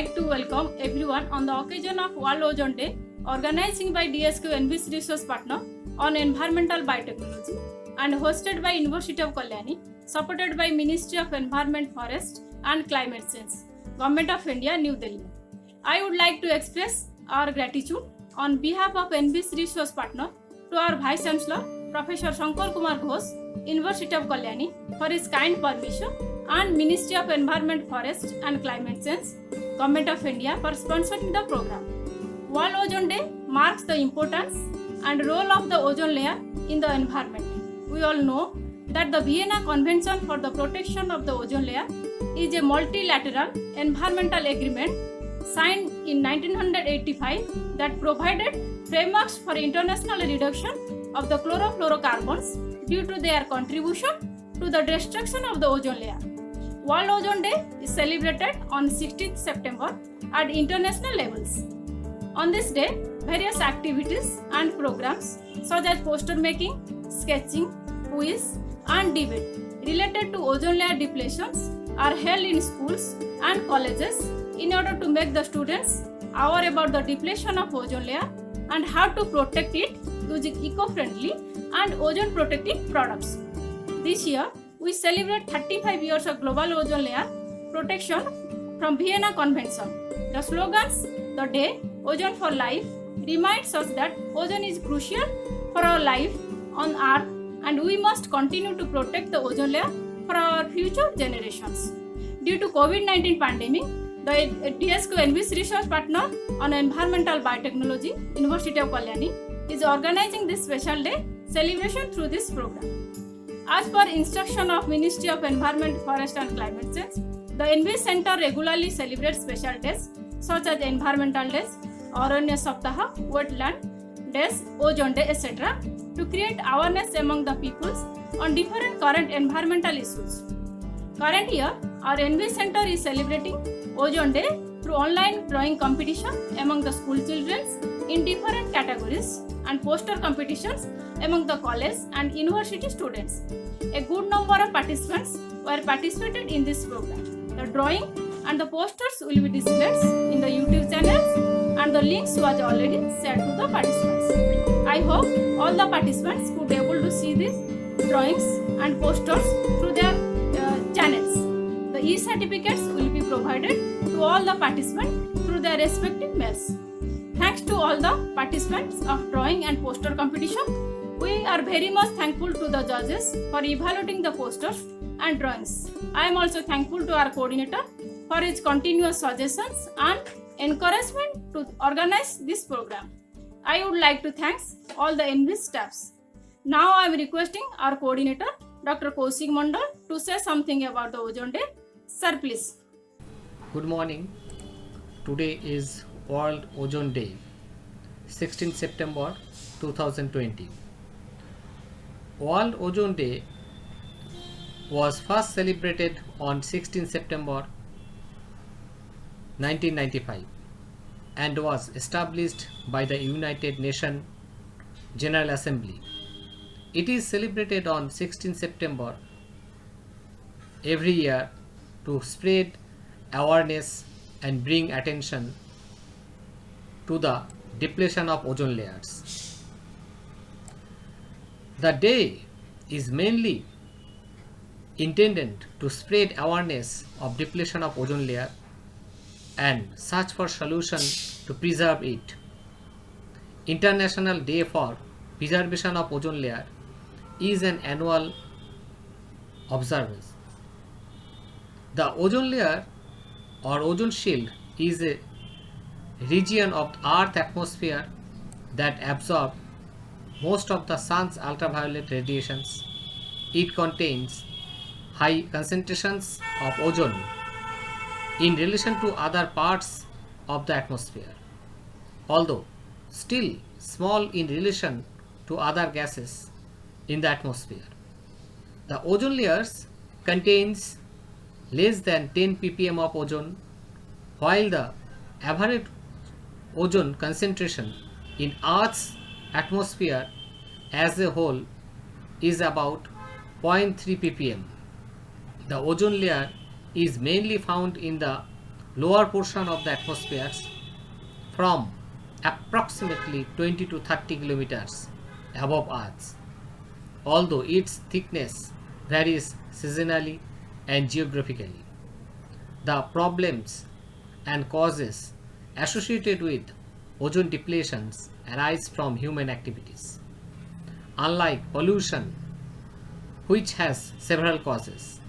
like to welcome everyone on the occasion of World Ozone Day, organized by DSQ NBC Resource Partner on Environmental Biotechnology and hosted by University of Kalyani, supported by Ministry of Environment, Forest and Climate Change, Government of India, New Delhi. I would like to express our gratitude on behalf of NBC Resource Partner to our Vice Chancellor, Professor Shankar Kumar Ghosh, University of Kalyani, for his kind permission, and Ministry of Environment, Forest and Climate Change, Government of India for sponsoring the program. World Ozone Day marks the importance and role of the ozone layer in the environment. We all know that the Vienna Convention for the Protection of the Ozone Layer is a multilateral environmental agreement signed in 1985 that provided frameworks for international reduction of the chlorofluorocarbons due to their contribution to the destruction of the ozone layer. World Ozone Day is celebrated on 16th September at international levels. On this day, various activities and programs such as poster making, sketching, quiz and debate related to ozone layer depletions are held in schools and colleges in order to make the students aware about the depletion of ozone layer and how to protect it using eco-friendly and ozone protecting products. This year, we celebrate 35 years of global ozone layer protection from Vienna Convention. The slogans, the day, Ozone for Life, reminds us that ozone is crucial for our life on Earth and we must continue to protect the ozone layer for our future generations. Due to COVID-19 pandemic, the DSQ NBC Research Partner on Environmental Biotechnology, University of Kalyani, is organizing this special day celebration through this program. As per instruction of Ministry of Environment, Forest and Climate Change, the NBC Center regularly celebrates special days such as Environmental Days, Aranya Saptaha, Wetland Days, Ozone Day, etc. to create awareness among the peoples on different current environmental issues. Current year, our NBC Center is celebrating Ozone Day through online drawing competition among the school children in different categories and poster competitions among the college and university students. A good number of participants were participated in this program. The drawing and the posters will be displayed in the YouTube channels and the links was already shared to the participants. I hope all the participants could be able to see these drawings and posters through their channels. The e-certificates will be provided to all the participants through their respective mails. Thanks to all the participants of drawing and poster competition. We are very much thankful to the judges for evaluating the posters and drawings. I am also thankful to our coordinator for his continuous suggestions and encouragement to organize this program. I would like to thank all the NBC staffs. Now I am requesting our coordinator, Dr. Kaushik Mandal, to say something about the Ozone Day. Sir, please. Good morning. Today is World Ozone Day, 16 September 2020. World Ozone Day was first celebrated on 16 September 1995 and was established by the United Nations General Assembly. It is celebrated on 16 September every year to spread awareness and bring attention to the depletion of ozone layers. The day is mainly intended to spread awareness of depletion of ozone layer and search for solution to preserve it. International Day for Preservation of Ozone Layer is an annual observance. The ozone layer or ozone shield is a region of the Earth's atmosphere that absorbs most of the sun's ultraviolet radiations. It contains high concentrations of ozone in relation to other parts of the atmosphere, although still small in relation to other gases in the atmosphere. The ozone layers contains less than 10 ppm of ozone, while the average ozone concentration in Earth's atmosphere as a whole is about 0.3 ppm. The ozone layer is mainly found in the lower portion of the atmosphere from approximately 20 to 30 kilometers above Earth, although its thickness varies seasonally and geographically. The problems and causes associated with ozone depletions arise from human activities. Unlike pollution, which has several causes,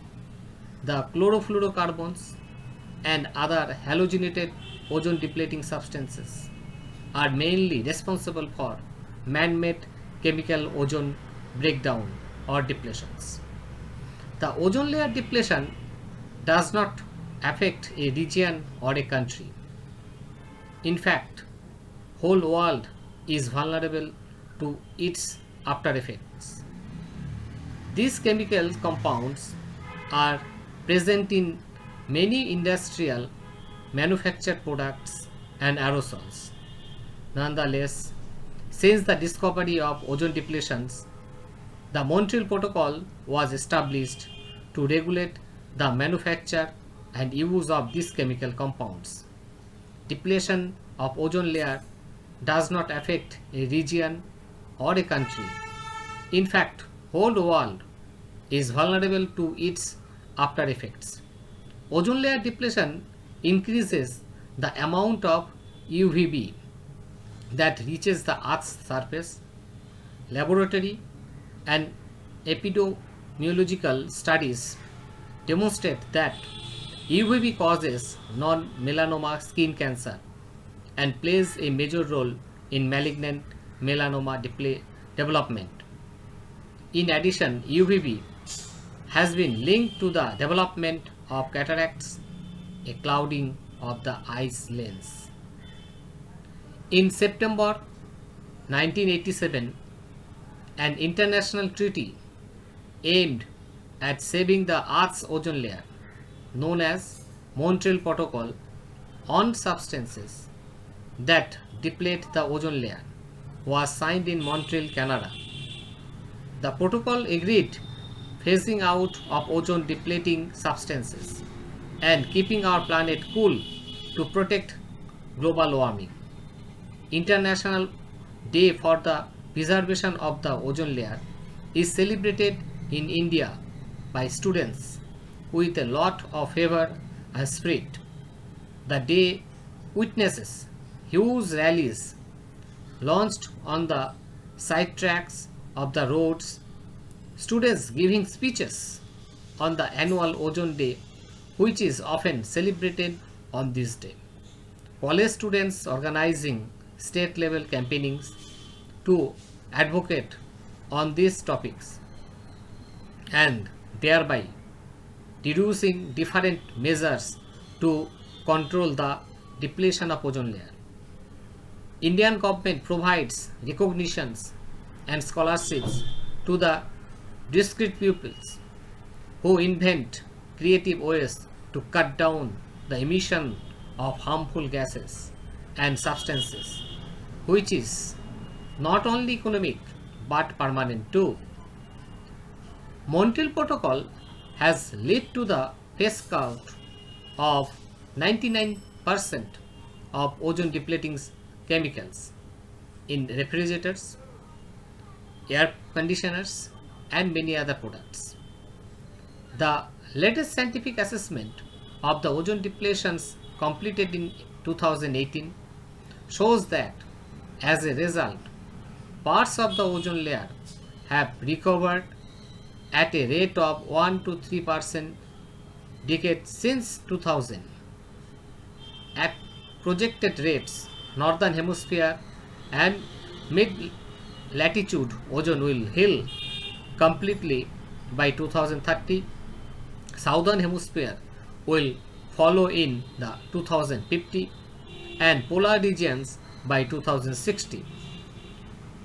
the chlorofluorocarbons and other halogenated ozone depleting substances are mainly responsible for man-made chemical ozone breakdown or depletions. The ozone layer depletion does not affect a region or a country. In fact, whole world is vulnerable to its after effects. These chemical compounds are present in many industrial manufactured products and aerosols. Nonetheless, since the discovery of ozone depletions, the Montreal Protocol was established to regulate the manufacture and use of these chemical compounds. Depletion of ozone layer does not affect a region or a country. In fact, whole world is vulnerable to its after effects. Ozone layer depletion increases the amount of UVB that reaches the Earth's surface. Laboratory and epidemiological studies demonstrate that UVB causes non-melanoma skin cancer and plays a major role in malignant melanoma development. In addition, UVB has been linked to the development of cataracts, a clouding of the eye's lens. In September 1987, an international treaty aimed at saving the Earth's ozone layer, known as Montreal Protocol on Substances that Deplete the Ozone Layer, was signed in Montreal, Canada. The protocol agreed phasing out of ozone depleting substances and keeping our planet cool to protect global warming. International Day for the Preservation of the Ozone Layer is celebrated in India by students with a lot of fervor and spirit. The day witnesses huge rallies launched on the side tracks of the roads, students giving speeches on the annual Ozone Day, which is often celebrated on this day. College students organizing state level campaignings to advocate on these topics and thereby deducing different measures to control the depletion of ozone layer. Indian government provides recognitions and scholarships to the discreet pupils who invent creative ways to cut down the emission of harmful gases and substances, which is not only economic but permanent too. Montreal Protocol has led to the phase out of 99% of ozone depleting chemicals in refrigerators, air conditioners, and many other products. The latest scientific assessment of the ozone depletions completed in 2018 shows that as a result, parts of the ozone layer have recovered at a rate of 1 to 3% decade since 2000. At projected rates, northern hemisphere and mid-latitude ozone will heal completely by 2030. Southern hemisphere will follow in the 2050 and polar regions by 2060.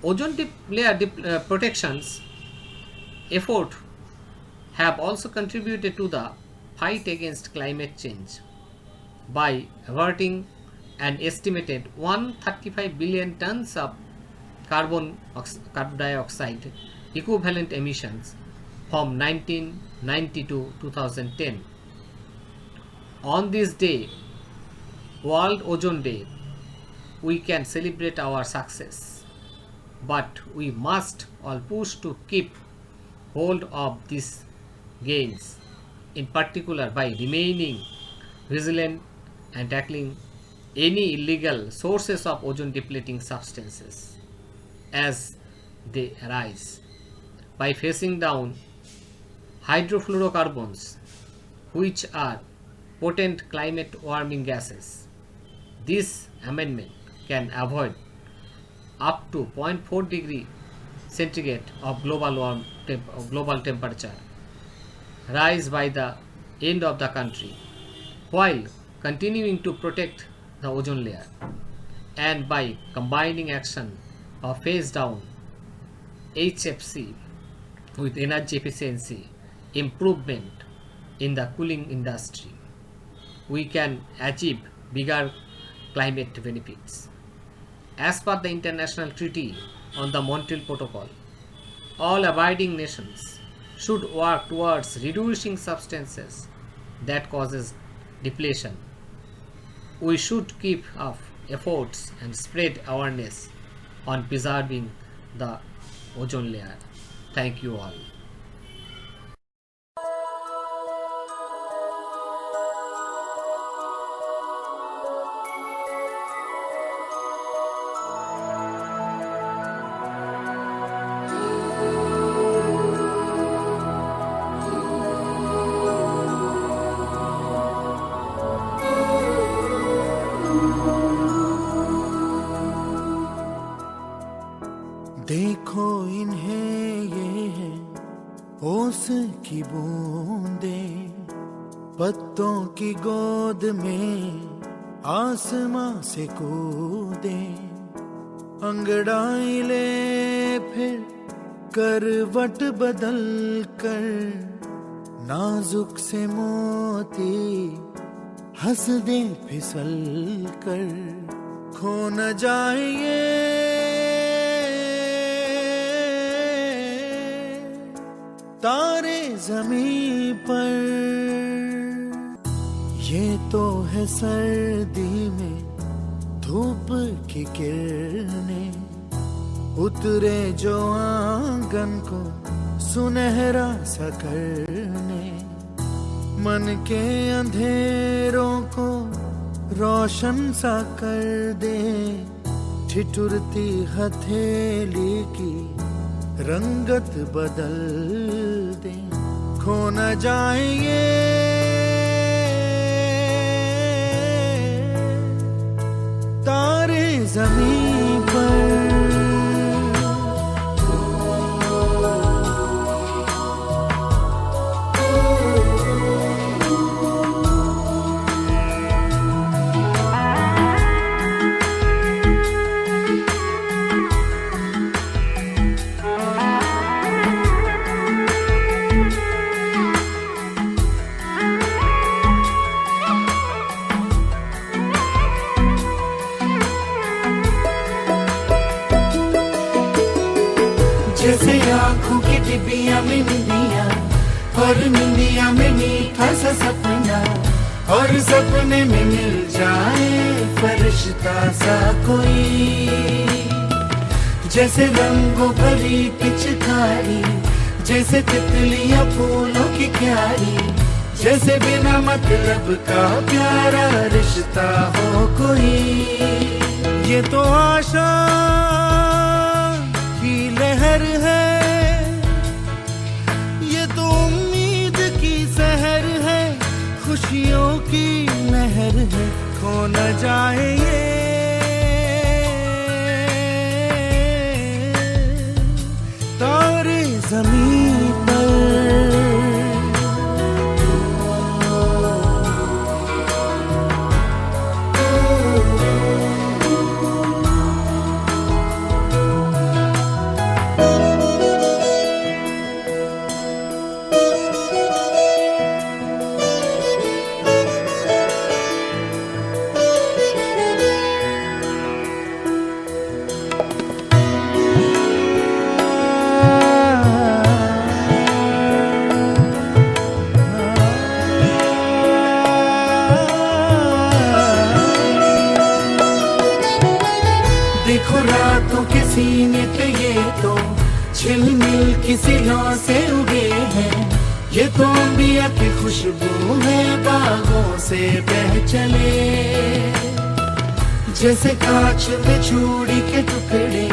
Ozone layer protections effort have also contributed to the fight against climate change by averting an estimated 135 billion tons of carbon dioxide equivalent emissions from 1990 to 2010. On this day, World Ozone Day, we can celebrate our success, but we must all push to keep hold of these gains, in particular by remaining vigilant and tackling any illegal sources of ozone depleting substances as they arise, by facing down hydrofluorocarbons, which are potent climate warming gases. This amendment can avoid up to 0.4 degree centigrade of global temperature rise by the end of the country, while continuing to protect the ozone layer, and by combining action of phase down HFC with energy efficiency improvement in the cooling industry, we can achieve bigger climate benefits. As per the International Treaty on the Montreal Protocol, all abiding nations should work towards reducing substances that causes depletion. We should keep up efforts and spread awareness on preserving the ozone layer. Thank you all. देखो इन्हें ये है ओस की बूंदे, पत्तों की गोद में आसमां से कूदे, अंगड़ाई ले फिर करवट बदल कर, नाजुक से मोती हंस दे फिसल कर, खो न जाए ये तारे ज़मीं पर। ये तो है सर्दी में धूप की किरणें, उतरे जो आंगन को सुनहरा सा करने, मन के अंधेरों को रोशन सा कर दे, ठिठुरती हथेली की रंगत बदल दे, खो न जाए ये तारे ज़मीं पर। जैसे आँखों की डिबिया में निंदिया, और निंदिया में मीठा सा सपना, और सपने में मिल जाए फरिश्ता सा कोई। जैसे रंगों भरी पिचकारी, जैसे तितलियां फूलों की क्यारी, जैसे बिना मतलब का प्यारा रिश्ता हो कोई। ये तो आशा लहर है, ये तो उम्मीद की सहर है, खुशियों की लहर है, खो न जाए ये तारे ज़मीं पर। किसी लौ से उगे हैं, ये तो अंबिया की खुशबू है बागों से बह चले। जैसे कांच में चूड़ी के टुकड़े,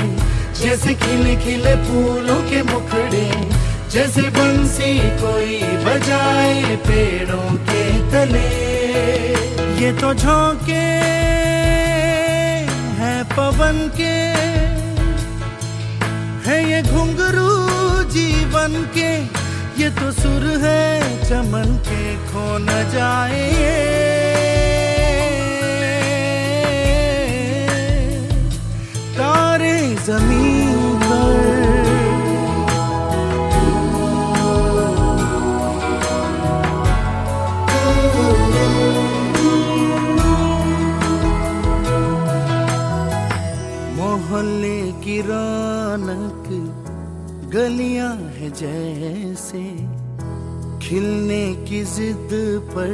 जैसे खिले खिले फूलों के मुखड़े, जैसे बंसी कोई बजाए पेड़ों के तले। ये तो झोंके हैं पवन के, है ये घुंघरू जीवन के, ये तो सुर है चमन के, खो न जाए तारे जमीन पर। मोहल्ले की रौनक गलियां है जैसे, खिलने की जिद पर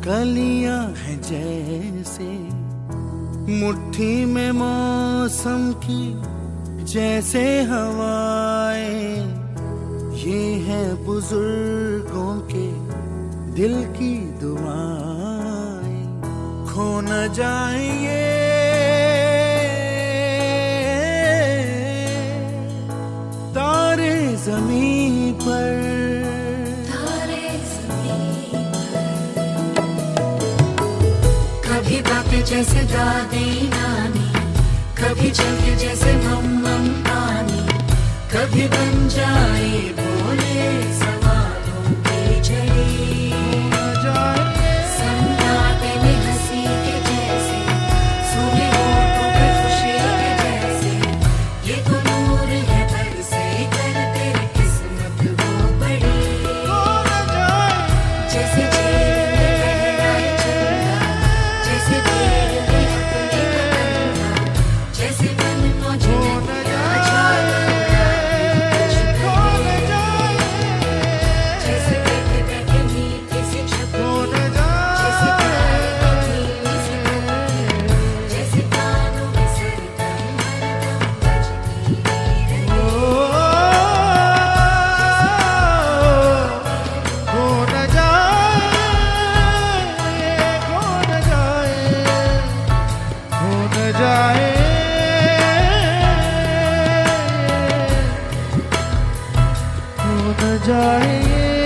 कलियां है जैसे, मुट्ठी में मौसम की जैसे हवाएं, ये है बुजुर्गों के दिल की दुआएं, खो न जाए ये तारे ज़मीं पर। कभी बातें जैसे दादी नानी, कभी चलके जैसे मम्मम पानी, कभी बन जाए बोले सवालों की झड़ी। सन्नाटे में हंसी के जैसे, सूखे होठों पे खुशी के जैसे, ये तो नूर है बरसे कर तेरी किस्मत वो बड़ी। जैसे जेल में लहराए चंदा, जैसे दिल में अपने तमन्ना, जैसे मन मौज नदियाँ छाया कुछ करे। जैसे बैठे बैठे मीठी सी छपरी, जैसे गाए धीमी सी धड़कन, जैसे कानों में सरगम हरदम बजती रहे। खो न जाए, खो न जाए, खो न जाए, खो न जाए।